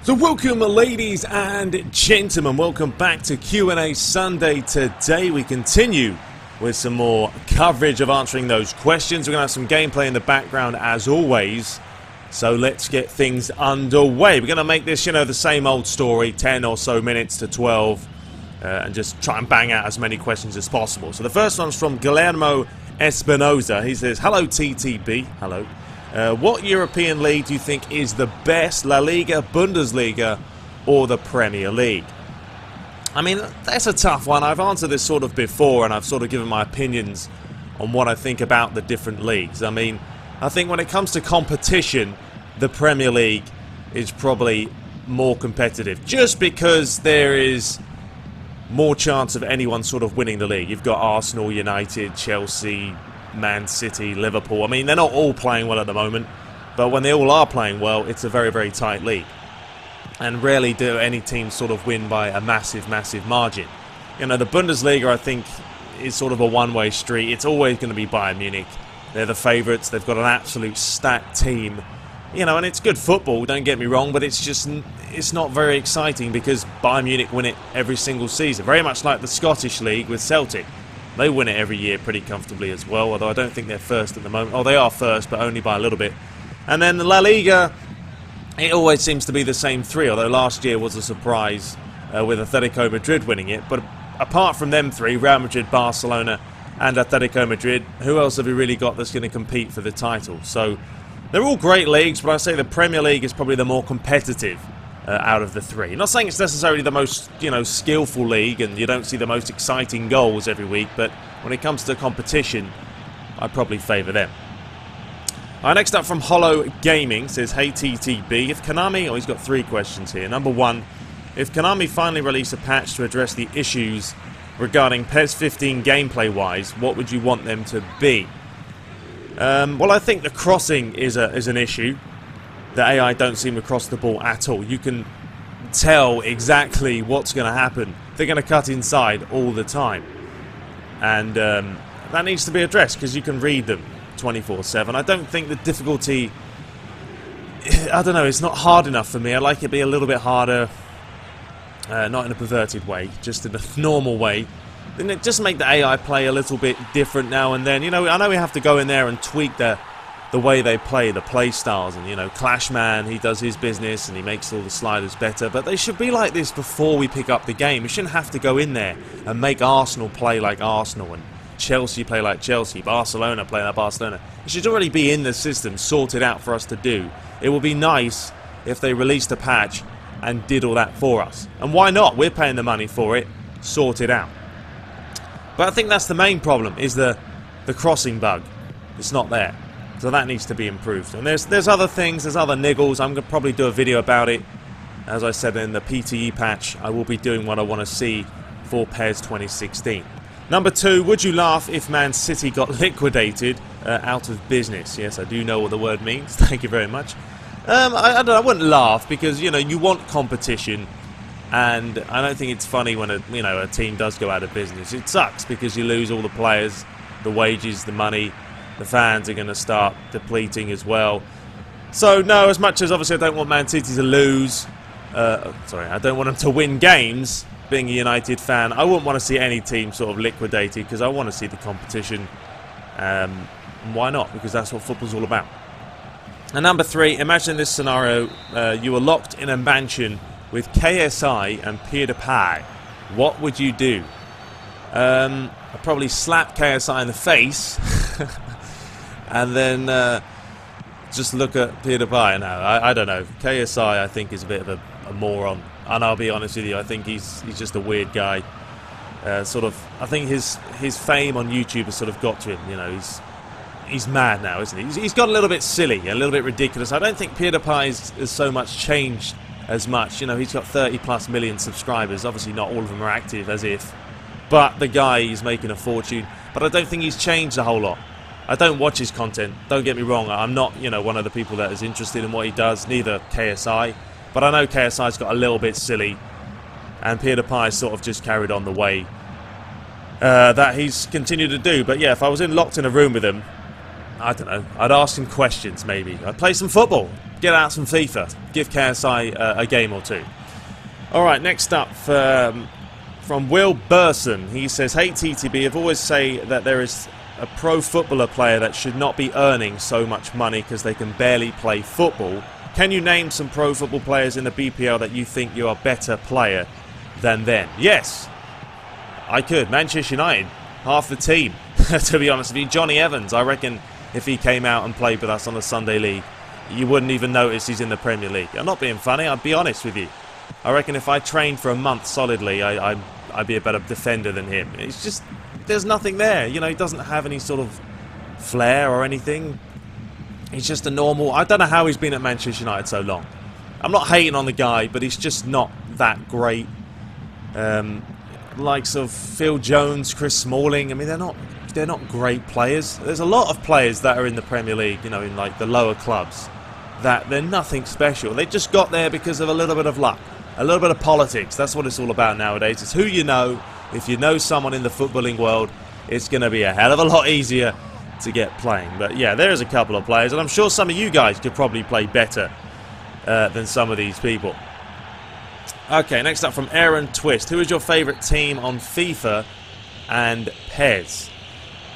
So welcome, ladies and gentlemen, welcome back to Q&A Sunday. Today we continue with some more coverage of answering those questions. We're going to have some gameplay in the background as always. So let's get things underway. We're going to make this, the same old story, 10 or so minutes to 12. And just try and bang out as many questions as possible. So the first one's from Guillermo Espinoza. He says, hello TTB, hello. What European league do you think is the best? La Liga, Bundesliga, or the Premier League? I mean, that's a tough one. I've answered this sort of before, and I've sort of given my opinions on what I think about the different leagues. I mean, I think when it comes to competition, the Premier League is probably more competitive, just because there is more chance of anyone sort of winning the league. You've got Arsenal, United, Chelsea, Man City, Liverpool. I mean, they're not all playing well at the moment, but when they all are playing well, it's a very, very tight league. And rarely do any teams sort of win by a massive, massive margin. The Bundesliga, I think, is sort of a one-way street. It's always going to be Bayern Munich. They're the favourites. They've got an absolute stacked team. And it's good football, don't get me wrong, but it's not very exciting because Bayern Munich win it every single season. Very much like the Scottish League with Celtic. They win it every year pretty comfortably as well, although I don't think they're first at the moment. Oh, they are first, but only by a little bit. And then the La Liga, it always seems to be the same three, although last year was a surprise with Atletico Madrid winning it. But apart from them three, Real Madrid, Barcelona and Atletico Madrid, who else have we really got that's going to compete for the title? So they're all great leagues, but I say the Premier League is probably the more competitive out of the three. I'm not saying it's necessarily the most, skillful league and you don't see the most exciting goals every week, but when it comes to competition, I probably favour them. Next up from Hollow Gaming, says, hey TTB, if Konami, he's got three questions here. Number one, if Konami finally release a patch to address the issues regarding PES 15 gameplay-wise, what would you want them to be? Well, I think the crossing is an issue. The AI don't seem to cross the ball at all. You can tell exactly what's going to happen. They're going to cut inside all the time. And that needs to be addressed because you can read them 24/7. I don't think the difficulty... I don't know, it's not hard enough for me. I'd like it to be a little bit harder. Not in a perverted way, just in a normal way. Then it just make the AI play a little bit different now and then. I know we have to go in there and tweak the way they play, the play styles, and Clashman, he does his business and he makes all the sliders better, but they should be like this before we pick up the game. We shouldn't have to go in there and make Arsenal play like Arsenal and Chelsea play like Chelsea, Barcelona play like Barcelona. It should already be in the system, sorted out for us to do. It would be nice if they released a patch and did all that for us. And why not? We're paying the money for it, sort it out. But I think that's the main problem, is the crossing bug. It's not there. So that needs to be improved. And there's other things, there's other niggles. I'm going to probably do a video about it. As I said in the PTE patch, I will be doing what I want to see for PES 2016. Number two, would you laugh if Man City got liquidated out of business? Yes, I do know what the word means. Thank you very much. I wouldn't laugh because, you want competition. And I don't think it's funny when a team does go out of business. It sucks because you lose all the players, the wages, the money. The fans are going to start depleting as well. So, no, as much as obviously I don't want Man City to lose, I don't want them to win games, being a United fan, I wouldn't want to see any team sort of liquidated because I want to see the competition. And why not? Because that's what football's all about. And number three, imagine this scenario. You were locked in a mansion with KSI and PewDiePie. What would you do? I'd probably slap KSI in the face. And then just look at PewDiePie. No, I don't know. KSI, I think, is a bit of a moron. And I'll be honest with you, I think he's just a weird guy. I think his fame on YouTube has sort of got to him. He's mad now, isn't he? He's got a little bit silly, a little bit ridiculous. I don't think PewDiePie has so much changed as much. He's got 30+ million subscribers. Obviously, not all of them are active, as if. But the guy is making a fortune. But I don't think he's changed a whole lot. I don't watch his content, don't get me wrong. I'm not, one of the people that is interested in what he does, neither KSI. But I know KSI's got a little bit silly, and PewDiePie sort of just carried on the way that he's continued to do. But yeah, if I was locked in a room with him, I don't know, I'd ask him questions maybe. I'd play some football. get out some FIFA. Give KSI a game or two. Alright, next up from Will Burson. He says, hey TTB, I've always say that there is a pro footballer player that should not be earning so much money because they can barely play football. Can you name some pro football players in the BPL that you think you are a better player than them? Yes, I could. Manchester United, half the team, to be honest with you. Johnny Evans, I reckon if he came out and played with us on the Sunday League, you wouldn't even notice he's in the Premier League. I'm not being funny, I'll be honest with you. I reckon if I trained for a month solidly, I'd be a better defender than him. It's just, there's nothing there. You know, he doesn't have any sort of flair or anything. He's just a normal... I don't know how he's been at Manchester United so long. I'm not hating on the guy, but he's just not that great. Likes of Phil Jones, Chris Smalling. I mean, they're not great players. There's a lot of players that are in the Premier League, you know, in like the lower clubs, that they're nothing special. They just got there because of a little bit of luck, a little bit of politics. That's what it's all about nowadays. It's who you know. If you know someone in the footballing world, it's going to be a hell of a lot easier to get playing. But yeah, there's a couple of players, and I'm sure some of you guys could probably play better than some of these people. Okay, next up from Aaron Twist. Who is your favourite team on FIFA and PES?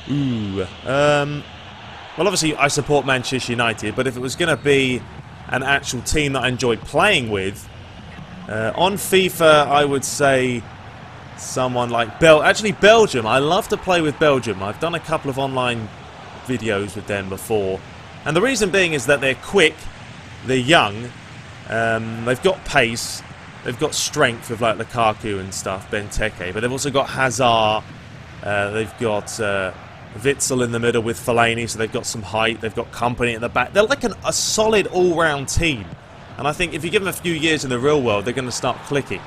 Well, obviously I support Manchester United, but if it was going to be an actual team that I enjoyed playing with, on FIFA I would say someone like Belgium. I love to play with Belgium. I've done a couple of online videos with them before, and the reason being is that they're quick, they're young, they've got pace, they've got strength with like Lukaku and stuff, Benteke, but they've also got Hazard, they've got Witsel in the middle with Fellaini, so they've got some height, they've got company at the back. They're like a solid all-round team, and I think if you give them a few years in the real world, they're going to start clicking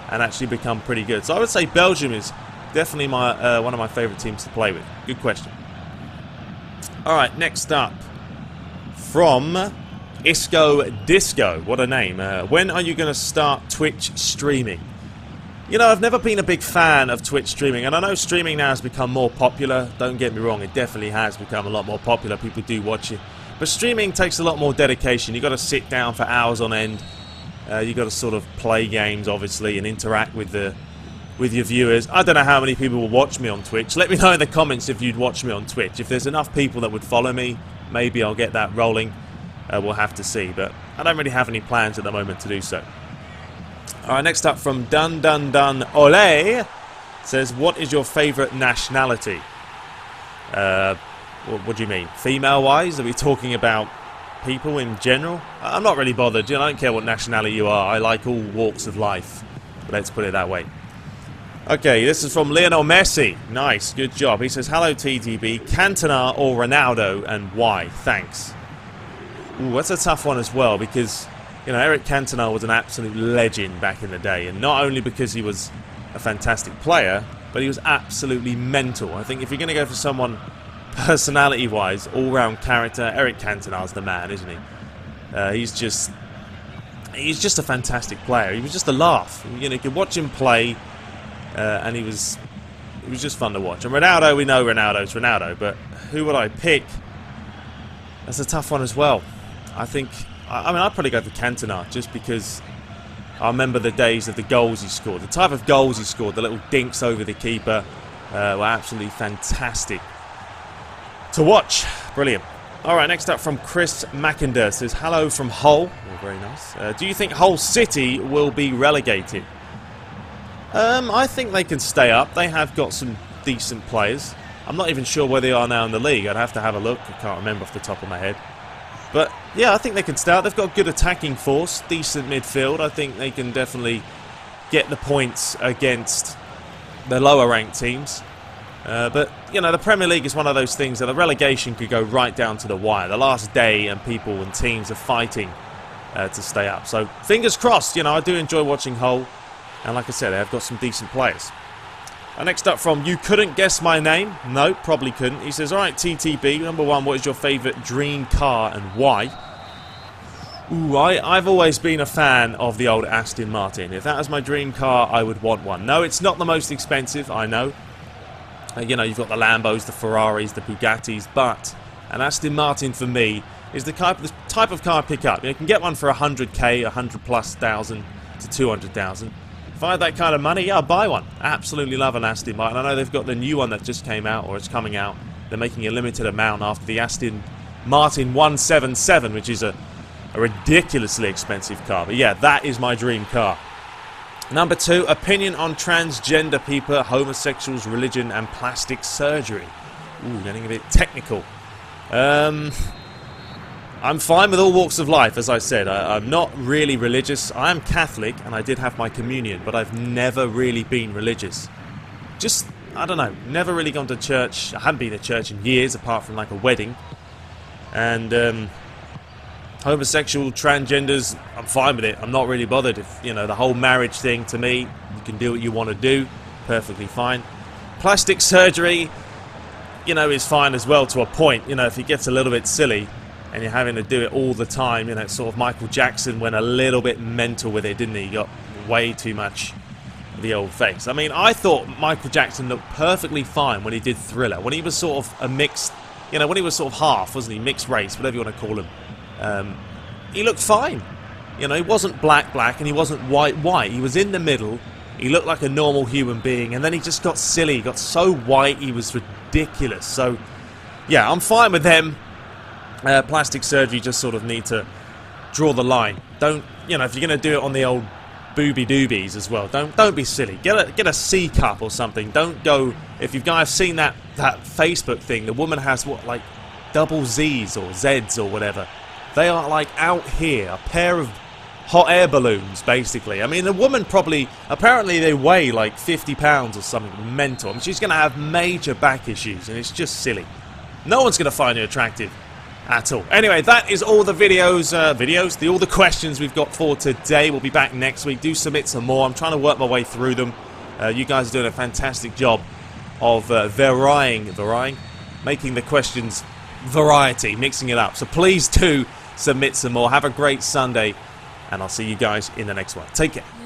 and actually become pretty good. So I would say Belgium is definitely my one of my favourite teams to play with. Good question. Alright, next up from Isco Disco. What a name. When are you going to start Twitch streaming? You know, I've never been a big fan of Twitch streaming, and I know streaming now has become more popular. Don't get me wrong, it definitely has become a lot more popular. People do watch it. But streaming takes a lot more dedication. You've got to sit down for hours on end. You've got to sort of play games, obviously, and interact with your viewers. I don't know how many people will watch me on Twitch. Let me know in the comments if you'd watch me on Twitch. If there's enough people that would follow me, maybe I'll get that rolling. We'll have to see, but I don't really have any plans at the moment to do so. Alright, next up from Dun Ole says, what is your favourite nationality? What do you mean? Female-wise? Are we talking about people in general? I'm not really bothered. You know, I don't care what nationality you are. I like all walks of life. Let's put it that way. Okay, this is from Lionel Messi. Nice, good job. He says, hello TTB, Cantona or Ronaldo, and why? Thanks. Ooh, that's a tough one as well, because, you know, Eric Cantona was an absolute legend back in the day, and not only because he was a fantastic player, but he was absolutely mental. I think if you're going to go for someone personality-wise, all-round character, Eric Cantona's the man, isn't he? He's just a fantastic player. He was just a laugh. You know, you could watch him play, and he was just fun to watch. And Ronaldo, we know Ronaldo's Ronaldo, but who would I pick? That's a tough one as well. I think, I mean, I'd probably go for Cantona, just because I remember the days of the goals he scored. The type of goals he scored, the little dinks over the keeper, were absolutely fantastic to watch. Brilliant. Alright, next up from Chris Mackinder says, hello from Hull. Oh, very nice. Do you think Hull City will be relegated? I think they can stay up. They have got some decent players. I'm not even sure where they are now in the league. I'd have to have a look. I can't remember off the top of my head. But, yeah, I think they can stay up. They've got a good attacking force, decent midfield. I think they can definitely get the points against the lower-ranked teams. But, you know, the Premier League is one of those things that the relegation could go right down to the wire. The last day and people and teams are fighting to stay up. So, fingers crossed. You know, I do enjoy watching Hull. And like I said, they've got some decent players. Next up from You Couldn't Guess My Name. No, probably couldn't. He says, alright, TTB, number one, what is your favourite dream car and why? Ooh, I've always been a fan of the old Aston Martin. If that was my dream car, I would want one. No, it's not the most expensive, I know. You know, you've got the Lambos, the Ferraris, the Bugattis, but an Aston Martin for me is the type of car I pick up. You can get one for 100k, 100+ thousand to 200,000. If I had that kind of money, yeah, I'd buy one. Absolutely love an Aston Martin. I know they've got the new one that just came out, or it's coming out. They're making a limited amount after the Aston Martin 177, which is a ridiculously expensive car. But yeah, that is my dream car. Number 2, opinion on transgender people, homosexuals, religion, and plastic surgery. Ooh, getting a bit technical. I'm fine with all walks of life, as I said. I'm not really religious. I am Catholic, and I did have my communion, but I've never really been religious. Just, I don't know, never really gone to church. I haven't been to church in years, apart from like a wedding. And homosexual, transgenders, I'm fine with it. I'm not really bothered. If, you know, the whole marriage thing, to me, you can do what you want to do. Perfectly fine. Plastic surgery, you know, is fine as well to a point. You know, if it gets a little bit silly and you're having to do it all the time, you know, sort of Michael Jackson went a little bit mental with it, didn't he? He got way too much of the old face. I mean, I thought Michael Jackson looked perfectly fine when he did Thriller. When he was sort of a mixed, you know, when he was sort of half, wasn't he? Mixed race, whatever you want to call him. He looked fine. You know, he wasn't black and he wasn't white. He was in the middle. He looked like a normal human being, and then he just got silly. He got so white, he was ridiculous. So, yeah, I'm fine with them. Plastic surgery, just sort of need to draw the line. Don't, you know, if you're going to do it on the old booby doobies as well, don't be silly. Get a C cup or something. Don't go, if you guys seen that Facebook thing, the woman has what, like double Z's or Z's or whatever. They are like out here, a pair of hot air balloons, basically. I mean, the woman probably, apparently they weigh like 50 pounds or something mental. I mean, she's going to have major back issues, and it's just silly. No one's going to find you attractive at all. Anyway, that is all the all the questions we've got for today. We'll be back next week. Do submit some more. I'm trying to work my way through them. You guys are doing a fantastic job of varying, making the questions variety, mixing it up. So please do submit some more. Have a great Sunday, and I'll see you guys in the next one. Take care.